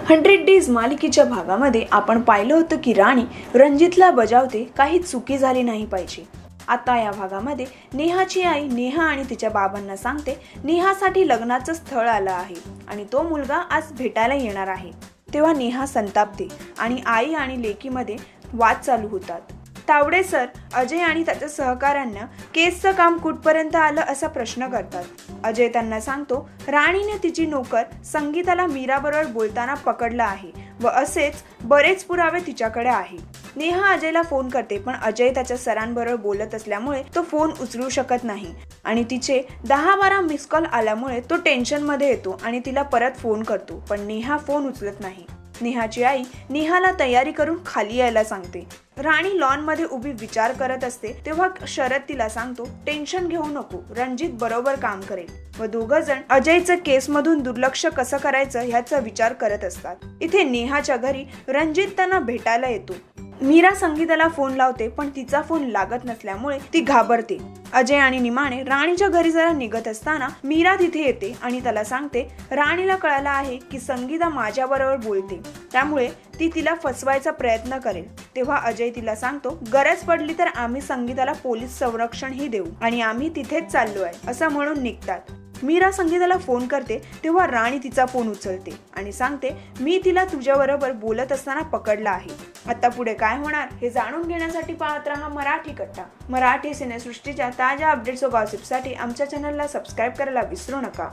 100 days मालिकेच्या भागामध्ये आपण पाहिलं होतं की राणी रणजितला बजावते काही चुकी झाली नाही पाहिजे। आता या भागामध्ये नेहाची आई नेहा आणि तिच्या बाबांना सांगते नेहासाठी लग्नाचं स्थळ आलं आहे आणि तो मुलगा आज भेटायला येणार आहे। तेव्हा नेहा संतापते आणि आई आणि लेकीमध्ये वाद चालू होतात। तावडे सर अजय आणि त्याच्या सहकाऱ्यांना केसचं काम कुठपर्यंत आलं असा प्रश्न करतात। अजय त्यांना सांगतो राणीने तिची नोकर संगीताला मीराबरोबर बोलताना पकडलं आहे व असेच बरेच पुरावे तिच्याकडे आहे। नेहा अजयला फोन करते पण अजय त्याच्या सरांबरोबर बोलत असल्यामुळे तो फोन उचलू शकत नाही आणि तिचे 10-12 मिस कॉल आल्यामुळे तो टेन्शन मध्ये येतो आणि तिला परत फोन करतो पण नेहा फोन उचलत नाही। नेहाची आई नेहाला तयारी करून खाली यायला सांगते। राणी लॉन मध्ये उभी विचार करत असते तेव्हा शरद तिला सांगतो टेन्शन घेऊ नको, रणजित बरोबर काम करेल व दोघं जण अजयचं केस मधून दुर्लक्ष कसं करायचं ह्याचा विचार करत असतात। इथे नेहाच्या घरी रणजित त्यांना भेटायला येतो। मीरा संगीताला फोन लावते पण तिचा फोन लागत नसल्यामुळे ती घाबरते। अजय आणि निमाणे राणीच्या घरी जरा निघत असताना मीरा तिथे येते आणि त्याला सांगते राणीला कळालं आहे की संगीता माझ्या बरोबर बोलते त्यामुळे ती तिला फसवायचा प्रयत्न करेल। तेव्हा अजय तिला सांगतो गरज पडली तर आम्ही संगीताला पोलीस संरक्षणही देऊ आणि आम्ही तिथेच चाललो आहे असं म्हणून निघतात। मीरा संगीताला फोन करते तेव्हा राणी तिचा फोन उचलते आणि सांगते मी तिला तुझ्याबरोबर बोलत असताना पकडला आहे। आता पुढे काय होणार हे जाणून घेण्यासाठी पाहत रहा मराठी कट्टा। मराठी सिनेसृष्टीच्या ताज्या अपडेट्स व गॉसिपसाठी आमच्या चॅनलला सबस्क्राईब करायला विसरू नका।